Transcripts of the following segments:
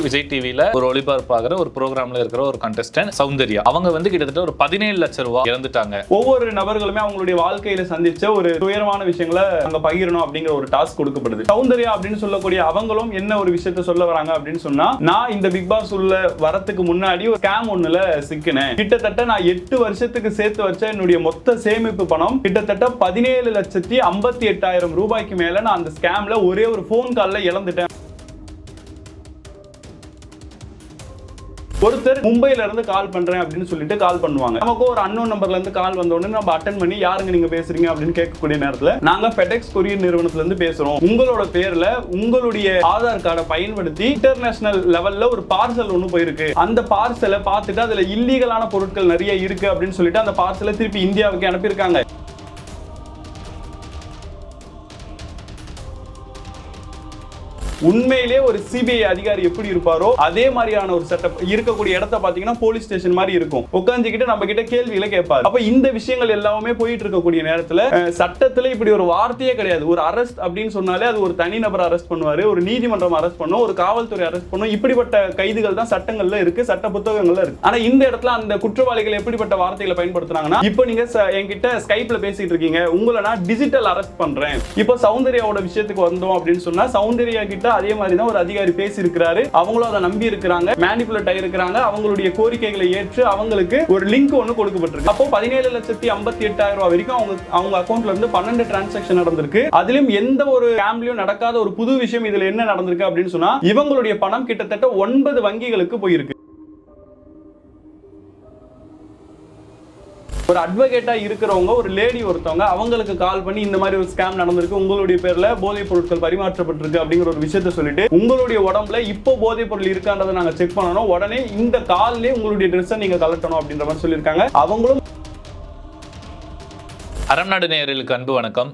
விஜய் டிவில ஒரு ஒளிபரப்பாகிற ஒரு ப்ரோக்ராம்ல இருக்கிற ஒரு கண்டஸ்டன்ட் சௌந்தர்யா, அவங்க வந்து கிட்டத்தட்ட ஒரு 17 லட்சம் ரூபாய் இறந்துட்டாங்க. ஒவ்வொரு நபர்களுமே அவங்களுடைய வாழ்க்கையில சந்திச்ச ஒரு துயரமான விஷயங்களை அங்க பகிரணும் அப்படிங்கிற ஒரு டாஸ்க் கொடுக்கப்படுது. சௌந்தர்யா அப்படின்னு சொல்லக்கூடிய அவங்களும் என்ன ஒரு விஷயத்த சொல்ல வராங்க அப்படின்னு சொன்னா, நான் இந்த பிக் பாஸ் உள்ள வரத்துக்கு முன்னாடி ஒரு ஸ்கேம் ஒண்ணுல சிக்கினேன். கிட்டத்தட்ட நான் 8 வருஷத்துக்கு சேர்த்து வச்ச என்னுடைய மொத்த சேமிப்பு பணம் கிட்டத்தட்ட 17,58,000 ரூபாய்க்கு மேல நான் அந்த ஸ்கேம்ல ஒரே ஒரு போன் கால்ல இழந்துட்டேன். ஒருத்தர் மும்பைல இருந்து கால் பண்றேன் அப்படின்னு சொல்லிட்டு கால் பண்ணுவாங்க. நமக்கு ஒரு அன்னோன் நம்பர்ல இருந்து கால் வந்த உடனே நம்ம அட்டென்ட் பண்ணி யாருங்க நீங்க பேசுறீங்க அப்படின்னு கேட்கக்கூடிய நேரத்துல நாங்க FedEx கொரியர் நிறுவனத்துல இருந்து பேசுறோம், உங்களோட பேர்ல உங்களுடைய ஆதார் கார்டை பயன்படுத்தி இன்டர்நேஷனல் லெவல்ல ஒரு பார்சல் ஒண்ணு போயிருக்கு, அந்த பார்சலை பார்த்துட்டு அதுல இல்லீகலான பொருட்கள் நிறைய இருக்கு அப்படின்னு சொல்லிட்டு அந்த பார்சலை திருப்பி இந்தியாவுக்கு அனுப்பியிருக்காங்க. உண்மையிலே ஒரு சிபிஐ அதிகாரி எப்படி இருப்பாரோ அதே மாதிரியான ஒரு செட்டப் இருக்கக்கூடிய இடத்த பாத்தீங்கன்னா போலீஸ் ஸ்டேஷன் மாதிரி இருக்கும். உட்கார்ந்துகிட்டு நம்ம கிட்ட கேள்விகளை கேட்பாரு. அப்ப இந்த விஷயங்கள் எல்லாமே போயிட்டு இருக்கக்கூடிய நேரத்துல சட்டத்துல இப்படி ஒரு வார்த்தையே கிடையாது. ஒரு அரெஸ்ட் அப்படின்னு சொன்னாலே அது ஒரு தனிநபர் அரெஸ்ட் பண்ணுவாரு, ஒரு நீதிமன்றம் அரெஸ்ட் பண்ணும், ஒரு காவல்துறை அரெஸ்ட் பண்ணும். இப்படிப்பட்ட கைதுகள் தான் சட்டங்கள்ல இருக்கு, சட்ட புத்தகங்கள்ல இருக்கு. ஆனா இந்த இடத்துல அந்த குற்றவாளிகள் எப்படிப்பட்ட வார்த்தைகளை பயன்படுத்துறாங்கன்னா, இப்போ நீங்க என்கிட்ட ஸ்கைப்ல பேசிட்டு இருக்கீங்க, உங்களை நான் டிஜிட்டல் அரெஸ்ட் பண்றேன். இப்போ சௌந்தர்யாவோட விஷயத்துக்கு வந்தோம் அப்படின்னு சொன்னா, சௌந்தர்யா கிட்ட அதே மாதிரி தான் ஒரு அதிகாரி பேசி இருக்கிறாரு, அவங்களும் அதை நம்பி இருக்கிறாங்க, மேனிபுலேட் ஆயிருக்கிறாங்க. அவங்களுடைய கோரிக்கைகளை ஏற்று அவங்களுக்கு ஒரு லிங்க் ஒன்னு கொடுக்கப்பட்டிருக்கு. அப்போ 17,58,000 ரூபாய் வரைக்கும் அவங்க அக்கௌண்ட்ல இருந்து 12 டிரான்சாக்ஷன் நடந்திருக்கு. அதிலும் எந்த ஒரு ஸ்கேம்லயும் நடக்காத ஒரு புது விஷயம் இதுல என்ன நடந்திருக்கு அப்படின்னு சொன்னா, இவங்களுடைய பணம் கிட்டத்தட்ட 9 வங்கிகளுக்கு போயிருக்கு. ஒரு அட்வொகேட்டா இருக்கிறவங்க, ஒரு லேடி ஒருத்தவங்க அவங்களுக்கு கால் பண்ணி இந்த மாதிரி ஒரு ஸ்கேம் நடந்திருக்கு, உங்களுடைய பேர்ல போதைப் பொருட்கள் பரிமாற்றப்பட்டிருக்கு அப்படிங்கிற ஒரு விஷயத்தை சொல்லிட்டு, உங்களுடைய உடம்புல இப்போ போதைப் பொருள் இருக்கான்றதை நாங்க செக் பண்ணணும், உடனே இந்த கால்லே உங்களுடைய ட்ரெஸ்ஸை நீங்க கலட்டணும் அப்படின்ற மாதிரி சொல்லியிருக்காங்க. அவங்களும். அறம் நாடு நேயர்களுக்கு அன்பு வணக்கம்.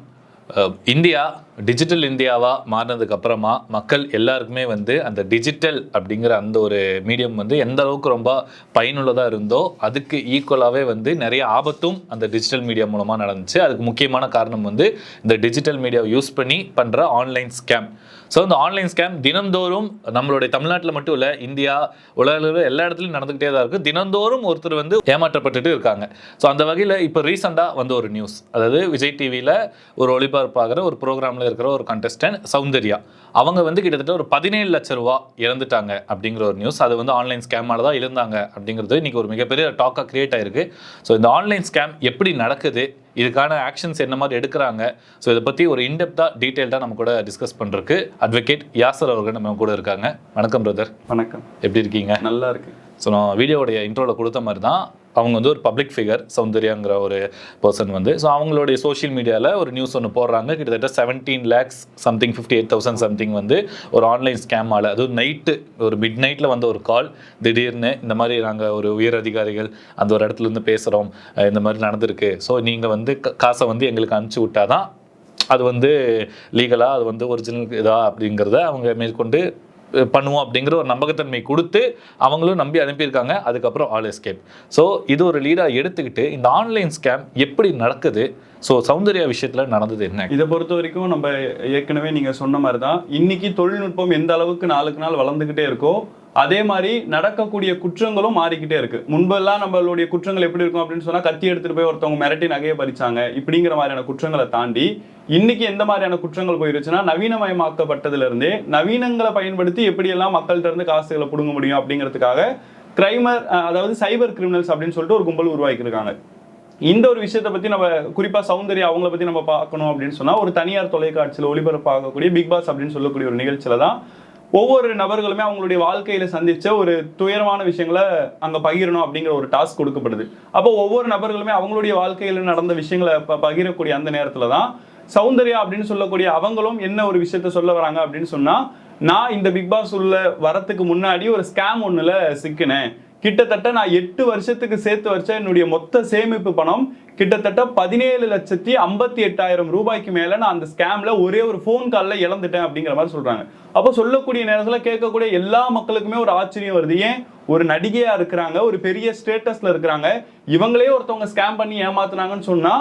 இந்தியா டிஜிட்டல் இந்தியாவாக மாறினதுக்கு அப்புறமா மக்கள் எல்லாருக்குமே வந்து அந்த டிஜிட்டல் அப்படிங்கிற அந்த ஒரு மீடியம் வந்து எந்த அளவுக்கு ரொம்ப பயனுள்ளதாக இருந்தோ அதுக்கு ஈக்குவலாகவே வந்து நிறைய ஆபத்தும் அந்த டிஜிட்டல் மீடியா மூலமாக நடந்துச்சு. அதுக்கு முக்கியமான காரணம் வந்து இந்த டிஜிட்டல் மீடியாவை யூஸ் பண்ணி பண்ணுற ஆன்லைன் ஸ்கேம். ஸோ இந்த ஆன்லைன் ஸ்கேம் தினந்தோறும் நம்மளுடைய தமிழ்நாட்டில் மட்டும் இல்லை, இந்தியா உலகில் எல்லா இடத்துலையும் நடந்துக்கிட்டே தான் இருக்குது. தினந்தோறும் ஒருத்தர் வந்து ஏமாற்றப்பட்டுட்டு இருக்காங்க. ஸோ அந்த வகையில் இப்போ ரீசெண்டாக வந்து ஒரு நியூஸ், அதாவது விஜய் டிவியில் ஒரு ஒளிபரப்பாகிற ஒரு ப்ரோக்ராமில் இருக்கிற ஒரு கண்டஸ்டன்ட் சௌந்தர்யா, அவங்க வந்து கிட்டத்தட்ட ஒரு 17 லட்சம் ரூபாய் இறந்துட்டாங்க அப்படிங்கிற ஒரு நியூஸ். அது வந்து ஆன்லைன் ஸ்கேமால தான் இருந்தாங்க அப்படிங்கிறது இன்னைக்கு ஒரு மிகப்பெரிய டாக்காக கிரியேட் ஆயிருக்கு. ஸோ இந்த ஆன்லைன் ஸ்கேம் எப்படி நடக்குது, இதுக்கான ஆக்ஷன்ஸ் என்ன மாதிரி எடுக்கிறாங்க, ஸோ இதை பற்றி ஒரு இன்டெப்த்தாக டீட்டெயில்டாக நம்ம கூட டிஸ்கஸ் பண்ணுறதுக்கு அட்வொகேட் யாசர் அவர்கள் நம்ம கூட இருக்காங்க. வணக்கம் பிரதர். வணக்கம். எப்படி இருக்கீங்க? நல்லா இருக்கு. ஸோ நான் வீடியோடைய இன்ட்ரோவில் கொடுத்த மாதிரி தான் அவங்க வந்து ஒரு பப்ளிக் ஃபிகர் சௌந்தர்யாங்கிற ஒரு பர்சன் வந்து, ஸோ அவங்களுடைய சோஷியல் மீடியாவில் ஒரு நியூஸ் ஒன்று போடுறாங்க. கிட்டத்தட்ட 17 lakhs சம்திங் 58,000 சம்திங் வந்து ஒரு ஆன்லைன் ஸ்கேமால், அதுவும் நைட்டு ஒரு மிட் நைட்டில் வந்து ஒரு கால், திடீர்னு இந்த மாதிரி நாங்கள் ஒரு உயர் அதிகாரிகள் அந்த ஒரு இடத்துலேருந்து பேசுகிறோம், இந்த மாதிரி நடந்திருக்கு, ஸோ நீங்கள் வந்து காசை வந்து எங்களுக்கு அனுப்பிச்சி விட்டாதான் அது வந்து லீகலாக அது வந்து ஒரிஜினல் இதா அப்படிங்கிறத அவங்க மேற்கொண்டு பண்ணுவோம் அப்படிங்கிற ஒரு நம்பகத்தன்மை கொடுத்து அவங்களும் நம்பி அனுப்பியிருக்காங்க. அதுக்கப்புறம் ஆல் எஸ்கேப். ஸோ இது ஒரு லீடாக எடுத்துக்கிட்டு இந்த ஆன்லைன் ஸ்கேம் எப்படி நடக்குது, ஸோ சௌந்தர்யா விஷயத்தில் நடந்தது என்ன? இதை பொறுத்த வரைக்கும் நம்ம ஏற்கனவே நீங்கள் சொன்ன மாதிரி தான், இன்னைக்கு தொழில்நுட்பம் எந்த அளவுக்கு நாளுக்கு நாள் வளர்ந்துக்கிட்டே இருக்கோ அதே மாதிரி நடக்கக்கூடிய குற்றங்களும் மாறிக்கிட்டே இருக்கு. முன்பெல்லாம் நம்மளுடைய குற்றங்கள் எப்படி இருக்கும் அப்படின்னு சொன்னா, கத்தி எடுத்துட்டு போய் ஒருத்தவங்க மிரட்டி நகையை பறிச்சாங்க, இப்படிங்கிற மாதிரியான குற்றங்களை தாண்டி இன்னைக்கு எந்த மாதிரியான குற்றங்கள் போயிருச்சுன்னா, நவீனமயமாக்கப்பட்டதுல இருந்தே நவீனங்களை பயன்படுத்தி எப்படியெல்லாம் மக்கள்கிட்ட இருந்து காசுகளை பிடுங்க முடியும் அப்படிங்கிறதுக்காக கிரைமர், அதாவது சைபர் கிரிமினல்ஸ் அப்படின்னு சொல்லிட்டு ஒரு கும்பல் உருவாக்கியிருக்காங்க. இந்த ஒரு விஷயத்தை பத்தி நம்ம குறிப்பா சௌந்தர்யா அவங்கள பத்தி நம்ம பார்க்கணும் அப்படின்னு சொன்னா, ஒரு தனியார் தொலைக்காட்சியில் ஒளிபரப்பாகக்கூடிய பிக் பாஸ் அப்படின்னு சொல்லக்கூடிய ஒரு நிகழ்ச்சியில தான் ஒவ்வொரு நபர்களுமே அவங்களுடைய வாழ்க்கையில சந்திச்ச ஒரு துயரமான விஷயங்களை அங்க பகிரணும் அப்படிங்கிற ஒரு டாஸ்க் கொடுக்கப்படுது. அப்போ ஒவ்வொரு நபர்களுமே அவங்களுடைய வாழ்க்கையில நடந்த விஷயங்களை பகிரக்கூடிய அந்த நேரத்துல தான் சௌந்தர்யா அப்படின்னு சொல்லக்கூடிய அவங்களும் என்ன ஒரு விஷயத்த சொல்ல வராங்க அப்படின்னு சொன்னா, நான் இந்த பிக் பாஸ் உள்ள வரத்துக்கு முன்னாடி ஒரு ஸ்கேம் ஒண்ணுல சிக்கினேன். கிட்டத்தட்ட நான் 8 வருஷத்துக்கு சேர்த்து வச்ச என்னுடைய மொத்த சேமிப்பு பணம் கிட்டத்தட்ட 17,58,000 ரூபாய்க்கு மேல நான் அந்த ஸ்கேம்ல ஒரே ஒரு போன் கால்ல இழந்துட்டேன் அப்படிங்கிற மாதிரி சொல்றாங்க. அப்போ சொல்லக்கூடிய நேரத்துல கேட்கக்கூடிய எல்லா மக்களுக்குமே ஒரு ஆச்சரியம் வருது. ஏன், ஒரு நடிகையா இருக்கிறாங்க, ஒரு பெரிய ஸ்டேட்டஸ்ல இருக்கிறாங்க, இவங்களே ஒருத்தவங்க ஸ்கேம் பண்ணி ஏமாத்துனாங்கன்னு சொன்னா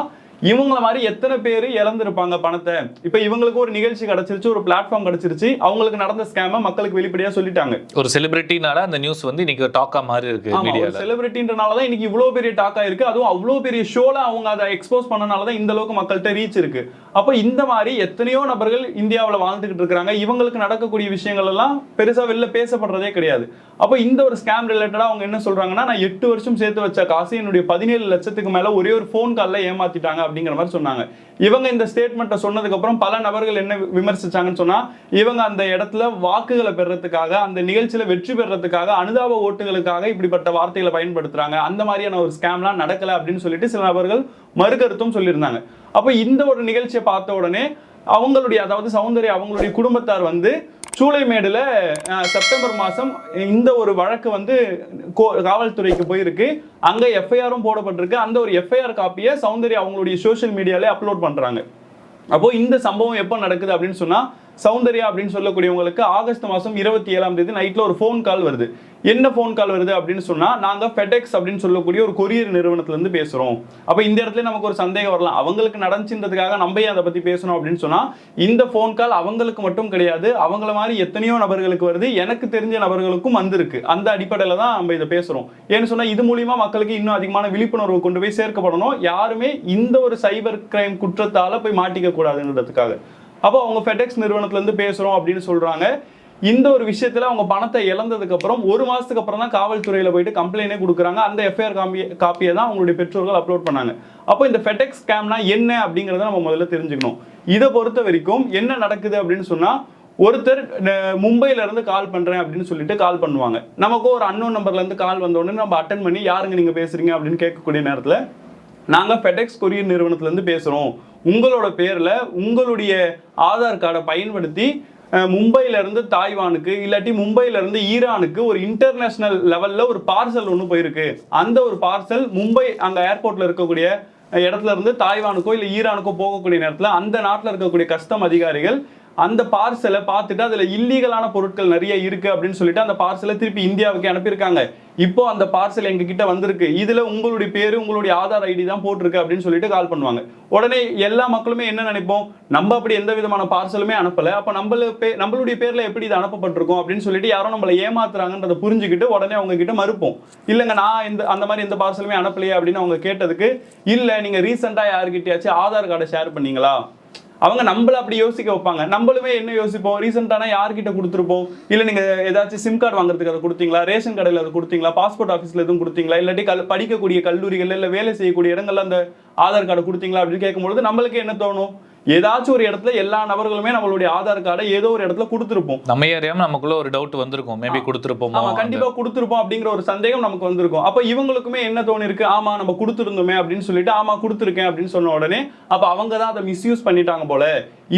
இவங்கள மாதிரி எத்தனை பேர் இழந்திருப்பாங்க பணத்தை. இப்ப இவங்களுக்கு ஒரு நிகழ்ச்சி கிடைச்சிருச்சு, ஒரு பிளாட்ஃபார்ம் கிடைச்சிருச்சு, அவங்களுக்கு நடந்த ஸ்கேம மக்களுக்கு வெளிப்படையா சொல்லிட்டாங்க. ஒரு செலிபிரிட்டினால அந்த நியூஸ் வந்து இன்னைக்கு டாக்கா மாதிரி இருக்கு மீடியால. செலிபிரிட்டின்றனால தான் இன்னைக்கு இவ்வளவு பெரிய டாக்கா இருக்கு. அதுவும் அவ்வளவு பெரிய ஷோல அவங்க அதை எக்ஸ்போஸ் பண்ணனால தான் இந்த அளவுக்கு மக்கள்கிட்ட ரீச் இருக்கு. அப்ப இந்த மாதிரி எத்தனையோ நபர்கள் இந்தியாவுல வாழ்ந்துகிட்டு இருக்காங்க. இவங்களுக்கு நடக்கக்கூடிய விஷயங்கள் எல்லாம் பெருசா வெளில பேசப்படுறதே கிடையாது. அப்ப இந்த ஒரு ஸ்கேம் ரிலேட்டடா அவங்க என்ன சொல்றாங்கன்னா, நான் 8 வருஷம் சேர்த்து வச்ச காசு என்னுடைய 17 லட்சத்துக்கு மேல ஒரே ஒரு போன் கால்ல ஏமாத்திட்டாங்க அப்படிங்கிற மாதிரி சொன்னாங்க. இவங்க இந்த ஸ்டேட்மெண்ட்டை சொன்னதுக்கு அப்புறம் பல நபர்கள் என்ன விமர்சிச்சாங்கன்னு சொன்னா, இவங்க அந்த இடத்துல வாக்குகளை பெறறதுக்காக, அந்த நிகழ்ச்சியில வெற்றி பெறறதுக்காக, அனுதாப ஓட்டுகளுக்காக இப்படிப்பட்ட வார்த்தைகளை பயன்படுத்துறாங்க, அந்த மாதிரியான ஒரு ஸ்கேம்லாம் நடக்கல அப்படின்னு சொல்லிட்டு சில நபர்கள் மறுகருத்தும் சொல்லியிருந்தாங்க. அப்ப இந்த ஒரு நிகழ்ச்சியை பார்த்த உடனே அவங்களுடைய, அதாவது சௌந்தர்யா அவங்களுடைய குடும்பத்தார் வந்து சூளைமேடுல செப்டம்பர் மாசம் இந்த ஒரு வழக்கு வந்து காவல்துறைக்கு போயிருக்கு. அங்க எஃப்ஐஆரும் போடப்பட்டிருக்கு. அந்த ஒரு எஃப்ஐஆர் காப்பியை சௌந்தர்யா அவங்களுடைய சோசியல் மீடியால அப்லோட் பண்றாங்க. அப்போ இந்த சம்பவம் எப்போ நடக்குது அப்படின்னு சொன்னா, சௌந்தர்யா அப்படின்னு சொல்லக்கூடியவங்களுக்கு ஆகஸ்ட் மாசம் 27ஆம் தேதி நைட்ல ஒரு ஃபோன் கால் வருது. என்ன ஃபோன் கால் வருது அப்படின்னு சொன்னா, நாங்க ஃபெடெக்ஸ் அப்படின்னு சொல்லக்கூடிய ஒரு கொரியர் நிறுவனத்துல இருந்து பேசுறோம். அப்ப இந்த இடத்துல நமக்கு ஒரு சந்தேகம் வரலாம், அவங்களுக்கு நடந்துச்சுன்றதுக்காக நம்ம அதை பத்தி பேசணும் அப்படின்னு சொன்னா, இந்த ஃபோன் கால் அவங்களுக்கு மட்டும் கிடையாது, அவங்கள மாதிரி எத்தனையோ நபர்களுக்கு வருது, எனக்கு தெரிஞ்ச நபர்களுக்கும் வந்திருக்கு. அந்த அடிப்படையில தான் நம்ம இதை பேசுறோம். ஏன்னு சொன்னா, இது மூலியமா மக்களுக்கு இன்னும் அதிகமான விழிப்புணர்வு கொண்டு போய் சேர்க்கப்படணும். யாருமே இந்த ஒரு சைபர் கிரைம் குற்றத்தால போய் மாட்டிக்க கூடாதுன்றதுக்காக. அப்போ அவங்க ஃபெடெக்ஸ் நிறுவனத்துல இருந்து பேசுறோம் அப்படின்னு சொல்றாங்க. இந்த ஒரு விஷயத்துல அவங்க பணத்தை இழந்ததுக்கு அப்புறம் 1 மாசத்துக்கு அப்புறம் தான் காவல்துறையில போயிட்டு கம்ப்ளைண்டே கொடுக்குறாங்க. அந்த எஃப்ஐஆர் காப்பியை தான் அவங்களுடைய பெற்றோர்கள் அப்லோட் பண்ணாங்க. அப்போ இந்த ஃபெடெக்ஸ் ஸ்கேம்னா என்ன அப்படிங்கறத நம்ம முதல்ல தெரிஞ்சுக்கணும். இதை பொறுத்த வரைக்கும் என்ன நடக்குது அப்படின்னு சொன்னா, ஒருத்தர் மும்பைல இருந்து கால் பண்றேன் அப்படின்னு சொல்லிட்டு கால் பண்ணுவாங்க. நமக்கு ஒரு அன்னோன் நம்பர்ல இருந்து கால் வந்த உடனே நம்ம அட்டன் பண்ணி, யாருங்க நீங்க பேசுறீங்க அப்படின்னு கேட்கக்கூடிய நேரத்துல, நாங்க ஃபெடெக்ஸ் கொரியர் நிறுவனத்துல இருந்து பேசுறோம், உங்களோட பேர்ல உங்களுடைய ஆதார் கார்டை பயன்படுத்தி மும்பையில இருந்து தாய்வானுக்கு இல்லாட்டி மும்பையில இருந்து ஈரானுக்கு ஒரு இன்டர்நேஷனல் லெவல்ல ஒரு பார்சல் ஒன்று போயிருக்கு. அந்த ஒரு பார்சல் மும்பை அங்க ஏர்போர்ட்ல இருக்கக்கூடிய இடத்துல இருந்து தாய்வானுக்கோ இல்ல ஈரானுக்கோ போகக்கூடிய நேரத்துல அந்த நாட்டில் இருக்கக்கூடிய கஸ்டம் அதிகாரிகள் அந்த பார்சலை பார்த்துட்டு அதுல இல்லீகலான பொருட்கள் நிறைய இருக்கு அப்படின்னு சொல்லிட்டு அந்த பார்சலை திருப்பி இந்தியாவுக்கு அனுப்பியிருக்காங்க. இப்போ அந்த பார்சல் எங்க கிட்ட வந்திருக்கு, இதுல உங்களுடைய பேரு உங்களுடைய ஆதார் ஐடி தான் போட்டிருக்கு அப்படின்னு சொல்லிட்டு கால் பண்ணுவாங்க. உடனே எல்லா மக்களுமே என்ன நினைப்போம், நம்ம அப்படி எந்த விதமான பார்சலுமே அனுப்பல, அப்ப நம்மளுடைய பேர்ல எப்படி இது அனுப்பப்பட்டிருக்கும் அப்படின்னு சொல்லிட்டு யாரும் நம்மளை ஏமாத்துறாங்கன்றதை புரிஞ்சுக்கிட்டு உடனே அவங்க கிட்ட மறுப்போம். இல்லைங்க, நான் அந்த மாதிரி எந்த பார்சலுமே அனுப்பலையே அப்படின்னு அவங்க கேட்டதுக்கு, இல்ல நீங்க ரீசெண்டா யாருக்கிட்டயாச்சும் ஆதார் கார்டை ஷேர் பண்ணீங்களா, அவங்க நம்மள அப்படி யோசிக்க வைப்பாங்க. நம்மளுமே என்ன யோசிப்போம், ரீசெண்டான யார்கிட்ட கொடுத்துருப்போம், இல்ல நீங்க ஏதாச்சும் சிம் கார்டு வாங்குறதுக்கு அதை கொடுத்தீங்களா, ரேஷன் கடையில் அதை கொடுத்தீங்களா, பாஸ்போர்ட் ஆஃபீஸ்ல எதுவும் கொடுத்தீங்களா, இல்லாட்டி படிக்கக்கூடிய கல்லூரிகள் இல்ல வேலை செய்யக்கூடிய இடங்கள்ல அந்த ஆதார் கார்டு கொடுத்தீங்களா அப்படின்னு கேட்கும்பொழுது நம்மளுக்கு என்ன தோணும், ஏதாச்சும் ஒரு இடத்துல எல்லா நபர்களுமே நம்மளுடைய ஆதார் கார்டை ஏதோ ஒரு இடத்துல கொடுத்துருப்போம். நம்ம ஏரியாம நமக்குள்ள ஒரு டவுட் வந்திருக்கும், மேபி கொடுத்துருப்போம், ஆமா கண்டிப்பா கொடுத்துருப்போம் அப்படிங்கிற ஒரு சந்தேகம் நமக்கு வந்திருக்கும். அப்ப இவங்களுக்குமே என்ன தோணி இருக்கு, ஆமா நம்ம கொடுத்துருந்தோமே அப்படின்னு சொல்லிட்டு, ஆமா கொடுத்துருக்கேன் அப்படின்னு சொன்ன உடனே அப்ப அவங்க தான் அதை மிஸ்யூஸ் பண்ணிட்டாங்க போல,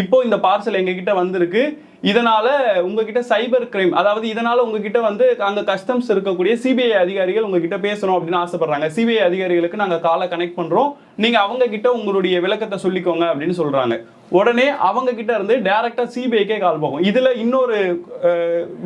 இப்போ இந்த பார்சல் எங்க கிட்ட வந்திருக்கு, இதனால உங்ககிட்ட சைபர் கிரைம், அதாவது இதனால உங்ககிட்ட வந்து அங்க கஸ்டம்ஸ் இருக்கக்கூடிய சிபிஐ அதிகாரிகள் உங்ககிட்ட பேசணும் அப்படின்னு ஆசைப்படுறாங்க. சிபிஐ அதிகாரிகளுக்கு நாங்க காலை கனெக்ட் பண்றோம், நீங்க அவங்க கிட்ட உங்களுடைய விளக்கத்தை சொல்லிக்கோங்க அப்படின்னு சொல்றாங்க. உடனே அவங்க கிட்ட இருந்து டைரக்டா சிபிஐக்கே கால் போகும். இதுல இன்னொரு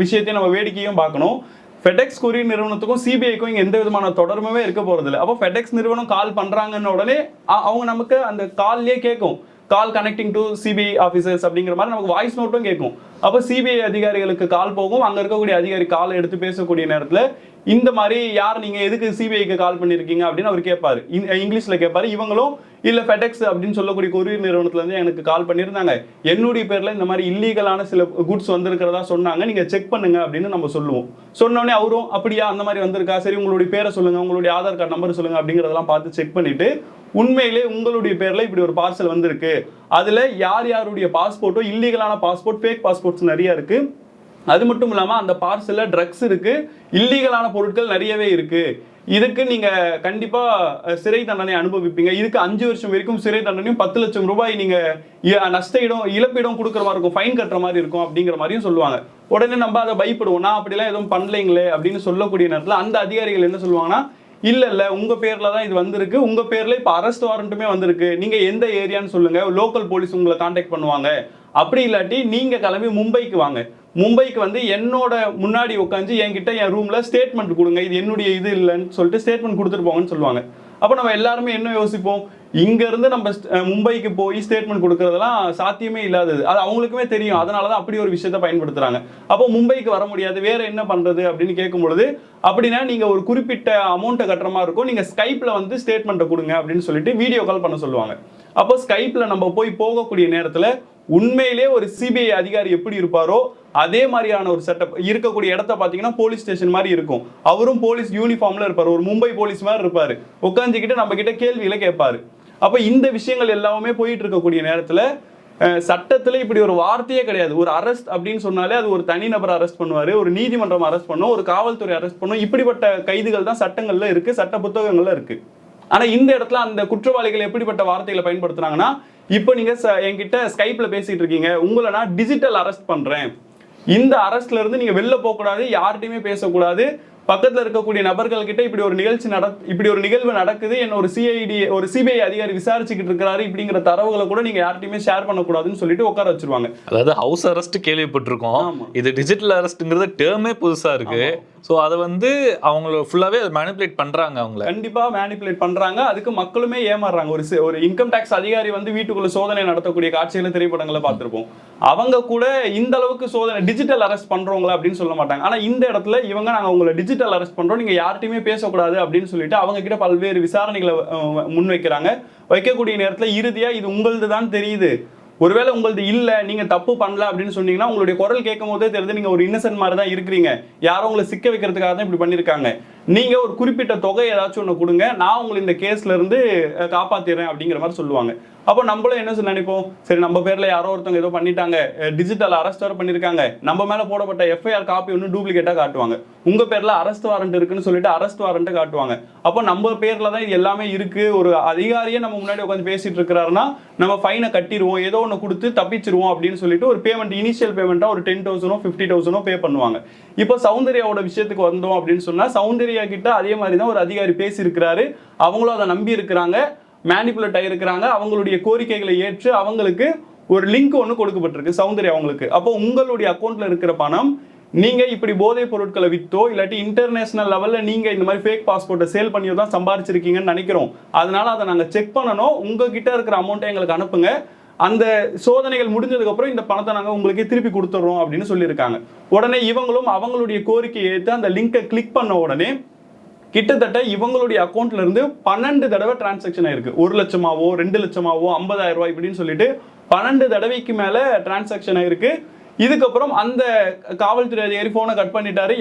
விஷயத்தையும் நம்ம வேடிக்கையும் பார்க்கணும். ஃபெடெக்ஸ் கொரியர் நிறுவனத்துக்கும் சிபிஐக்கும் இங்க எந்த விதமான தொடர்புமே இருக்க போறது இல்லை. அப்போ ஃபெடெக்ஸ் நிறுவனம் கால் பண்றாங்கன்னு உடனே அவங்க நமக்கு அந்த கால்லயே கேட்கும், கால் கனெக்டிங் டு சிபிஐ ஆஃபீஸர்ஸ் அப்படிங்கிற மாதிரி நமக்கு வாய்ஸ் நோட்டும் கேட்கும். அப்போ சிபிஐ அதிகாரிகளுக்கு கால் போகும். அங்க இருக்கக்கூடிய அதிகாரி கால் எடுத்து பேசக்கூடிய நேரத்துல இந்த மாதிரி, யார் நீங்க எதுக்கு சிபிஐக்கு கால் பண்ணிருக்கீங்க அப்படின்னு அவர் கேட்பாரு, இங்கிலீஷ்ல கேட்பாரு. இவங்களும் இல்ல ஃபெடெக்ஸ் அப்படின்னு சொல்லக்கூடிய கொரியர் நிறுவனத்துல இருந்து எனக்கு கால் பண்ணியிருந்தாங்க, என்னுடைய பேர்ல இந்த மாதிரி இல்லீகலான சில குட்ஸ் வந்திருக்கிறதா சொன்னாங்க, நீங்க செக் பண்ணுங்க அப்படின்னு நம்ம சொல்லுவோம். சொன்னோடனே அவரும் அப்படியா அந்த மாதிரி வந்திருக்கா, சரி உங்களுடைய பேரை சொல்லுங்க, உங்களுடைய ஆதார் கார்டு நம்பர் சொல்லுங்க அப்படிங்கறதெல்லாம் பார்த்து செக் பண்ணிட்டு, உண்மையிலே உங்களுடைய பேர்ல இப்படி ஒரு பார்சல் வந்திருக்கு, அதுல யார் யாருடைய பாஸ்போர்ட்டோ இல்லீகலான பாஸ்போர்ட், ஃபேக் பாஸ்போர்ட்ஸ் நிறைய இருக்கு, அது மட்டும் இல்லாம அந்த பார்சல்ல ட்ரக்ஸ் இருக்கு, இல்லீகலான பொருட்கள் நிறையவே இருக்கு, இதுக்கு நீங்க கண்டிப்பா சிறை தண்டனை அனுபவிப்பீங்க, இதுக்கு 5 வருஷம் வரைக்கும் சிறை தண்டனையும் 10 லட்சம் ரூபாய் நீங்க இழப்பீடும் கொடுக்குற மாதிரி இருக்கும், ஃபைன் கட்டுற மாதிரி இருக்கும் அப்படிங்கிற மாதிரியும் சொல்லுவாங்க. உடனே நம்ம அதை பயப்படுவோம், நான் அப்படிலாம் எதுவும் பண்ணலைங்களே அப்படின்னு சொல்லக்கூடிய நேரத்தில் அந்த அதிகாரிகள் என்ன சொல்லுவாங்கன்னா, இல்ல உங்க பேர்ல தான் இது வந்திருக்கு, உங்க பேர்ல இப்ப அரெஸ்ட் வாரண்ட்டுமே வந்திருக்கு, நீங்க எந்த ஏரியான்னு சொல்லுங்க, லோக்கல் போலீஸ் உங்களை கான்டாக்ட் பண்ணுவாங்க, அப்படி இல்லாட்டி நீங்க கிளம்பி மும்பைக்கு வாங்க, மும்பைக்கு வந்து என்னோட முன்னாடி உட்காந்து என்கிட்ட என் ரூம்ல ஸ்டேட்மெண்ட் கொடுங்க, இது என்னுடைய இது இல்லைன்னு சொல்லிட்டு ஸ்டேட்மெண்ட் கொடுத்துட்டு போங்கன்னு சொல்லுவாங்க. அப்போ நம்ம எல்லாருமே என்ன யோசிப்போம், இங்க இருந்து நம்ம மும்பைக்கு போய் ஸ்டேட்மெண்ட் கொடுக்கறதெல்லாம் சாத்தியமே இல்லாதது. அது அவங்களுக்குமே தெரியும். அதனாலதான் அப்படி ஒரு விஷயத்தை பயன்படுத்துறாங்க. அப்போ மும்பைக்கு வர முடியாது, வேற என்ன பண்றது அப்படின்னு கேட்கும் பொழுது, அப்படின்னா நீங்க ஒரு குறிப்பிட்ட அமௌண்ட்டை கட்டுற மாதிரி இருக்கும், நீங்க ஸ்கைப்ல வந்து ஸ்டேட்மெண்ட்டை கொடுங்க அப்படின்னு சொல்லிட்டு வீடியோ கால் பண்ண சொல்லுவாங்க. அப்போ ஸ்கைப்ல நம்ம போகக்கூடிய நேரத்துல உண்மையிலே ஒரு சிபிஐ அதிகாரி எப்படி இருப்பாரோ அதே மாதிரியான ஒரு செட்டப் இருக்கக்கூடிய இடத்த பாத்தீங்கன்னா போலீஸ் ஸ்டேஷன் மாதிரி இருக்கும். அவரும் போலீஸ் யூனிஃபார்ம்ல இருப்பாரு, ஒரு மும்பை போலீஸ் மாதிரி இருப்பாரு, உட்காந்துக்கிட்டு நம்ம கிட்ட கேள்விகளை கேட்பாரு. அப்ப இந்த விஷயங்கள் எல்லாமே போயிட்டு இருக்கக்கூடிய நேரத்துல சட்டத்துல இப்படி ஒரு வார்த்தையே கிடையாது. ஒரு அரெஸ்ட் அப்படின்னு சொன்னாலே அது ஒரு தனிநபர் அரெஸ்ட் பண்ணுவாரு, ஒரு நீதிமன்றம் அரெஸ்ட் பண்ணும், ஒரு காவல்துறை அரெஸ்ட் பண்ணும். இப்படிப்பட்ட கைதுகள் தான் சட்டங்கள்ல இருக்கு, சட்ட புத்தகங்கள்ல இருக்கு. ஆனா இந்த இடத்துல அந்த குற்றவாளிகள் எப்படிப்பட்ட வார்த்தைகளை பயன்படுத்துறாங்கன்னா, இப்போ நீங்க என்கிட்ட ஸ்கைப்ல பேசிட்டு இருக்கீங்க, உங்களை நான் டிஜிட்டல் அரெஸ்ட் பண்றேன், இந்த அரெஸ்ட்ல இருந்து நீங்க வெளில போக கூடாது, யார்கிட்டயுமே பேசக்கூடாது, பக்கத்துல இருக்கக்கூடிய நபர்கள் கிட்ட இப்படி ஒரு நிகழ்வு நடக்குது, என்ன ஒரு சிபிஐ அதிகாரி விசாரிச்சுக்கிட்டு இருக்காரு இப்படிங்கிற தரவுகளை கூட நீங்க யார்கிட்டயுமே ஷேர் பண்ணக்கூடாதுன்னு சொல்லிட்டு உட்கார வச்சிருவாங்க. அதாவது ஹவுஸ் அரெஸ்ட் கேள்விப்பட்டிருக்கோம், இது டிஜிட்டல் அரெஸ்ட்ங்கிறது டேர்மே புதுசா இருக்கு. ஸோ அதை வந்து அவங்கள ஃபுல்லாவே மேனிபுலேட் பண்றாங்க, அவங்கள கண்டிப்பா மேனிபுலேட் பண்றாங்க. அதுக்கு மக்களுமே ஏமாறுறாங்க. ஒரு இன்கம் டாக்ஸ் அதிகாரி வந்து வீட்டுக்குள்ள சோதனை நடத்தக்கூடிய காட்சிகளை திரைப்படங்களை பார்த்திருப்போம். அவங்க கூட இந்த அளவுக்கு சோதனை டிஜிட்டல் அரெஸ்ட் பண்றவங்களா அப்படின்னு சொல்ல மாட்டாங்க. ஆனா இந்த இடத்துல இவங்க நாங்க உங்களை டிஜிட்டல் அரெஸ்ட் பண்றோம், நீங்க யார்கிட்டயுமே பேசக்கூடாது அப்படின்னு சொல்லிட்டு அவங்க கிட்ட பல்வேறு விசாரணைகளை முன்வைக்கிறாங்க. வைக்கக்கூடிய நேரத்துல இறுதியா இது உங்களது தான் தெரியுது, ஒருவேளை உங்களது இல்ல, நீங்க தப்பு பண்ணல அப்படின்னு சொன்னீங்கன்னா உங்களுடைய குரல் கேட்கும் போதே தெரியுது நீங்க ஒரு இன்னசென்ட் மாதிரி தான் இருக்கிறீங்க, யாரும் உங்களை சிக்க வைக்கிறதுக்காக தான் இப்படி பண்ணிருக்காங்க, நீங்க ஒரு குறிப்பிட்ட தொகை ஏதாச்சும் ஒன்று கொடுங்க, நான் உங்களை இந்த கேஸ்ல இருந்து காப்பாத்திடுறேன் அப்படிங்கிற மாதிரி சொல்லுவாங்க. அப்போ நம்மளும் என்ன நினைப்போம், சரி நம்ம பேர்ல யாரோ ஒருத்தவங்க ஏதோ பண்ணிட்டாங்க, டிஜிட்டல் அரெஸ்ட் வர பண்ணிருக்காங்க, நம்ம மேல போடப்பட்ட எஃப்ஐஆர் காப்பி ஒன்று டூப்ளிகேட்டா காட்டுவாங்க, உங்க பேர்ல அரெஸ்ட் வாரண்ட் இருக்குன்னு சொல்லிட்டு அரெஸ்ட் வாரண்ட் காட்டுவாங்க. அப்போ நம்ம பேர்ல தான் இது எல்லாமே இருக்கு, ஒரு அதிகாரியே நம்ம முன்னாடி உட்காந்து பேசிட்டு இருக்கிறாருன்னா நம்ம ஃபைனை கட்டிடுவோம், ஏதோ ஒன்று கொடுத்து தப்பிச்சிருவோம் அப்படின்னு சொல்லிட்டு ஒரு பேமெண்ட், இனிஷியல் பேமெண்ட்டா ஒரு 10,000 50,000 பே பண்ணுவாங்க. இப்போ சௌந்தர்யாவோட விஷயத்துக்கு வந்தோம் அப்படின்னு சொன்னா, சௌந்தர்யா கிட்ட அதே மாதிரி தான் ஒரு அதிகாரி பேசியிருக்கிறாரு, அவங்களும் அதை நம்பி இருக்கிறாங்க, மேனிபுலேட் ஆகிருக்கிறாங்க, அவங்களுடைய கோரிக்கைகளை ஏற்று அவங்களுக்கு ஒரு லிங்க் ஒன்று கொடுக்கப்பட்டிருக்கு சௌந்தர்யா அவங்களுக்கு. அப்போ உங்களுடைய அக்கௌண்ட்ல இருக்கிற பணம் நீங்க இப்படி போதைப் பொருட்களை வித்தோ இல்லாட்டி இன்டர்நேஷனல் லெவல்ல நீங்க இந்த மாதிரி ஃபேக் பாஸ்போர்ட்டை சேல் பண்ணியோ தான் சம்பாதிச்சிருக்கீங்கன்னு நினைக்கிறோம், அதனால அதை நாங்க செக் பண்ணணும், உங்ககிட்ட இருக்கிற அமௌண்ட்டை எங்களுக்கு அனுப்புங்க, அந்த சோதனைகள் முடிஞ்சதுக்கு அப்புறம் இந்த பணத்தை நாங்க உங்களுக்கு திருப்பி கொடுத்துறோம் அப்படின்னு சொல்லியிருக்காங்க. உடனே இவங்களும் அவங்களுடைய கோரிக்கையை ஏற்று அந்த லிங்கை கிளிக் பண்ண உடனே கிட்டத்தட்ட இவங்களுடைய அக்கௌண்ட்ல இருந்து 12 தடவை டிரான்சாக்ஷன் ஆயிருக்கு. 1 லட்சமாவோ 2 லட்சமாவோ 50,000 ரூபாய் இப்படின்னு சொல்லிட்டு 12 தடவைக்கு மேல டிரான்சாக்ஷன் ஆயிருக்கு. இதுக்கப்புறம் அந்த காவல்துறை அதிகாரி போனை கட் பண்ணிட்டாரு,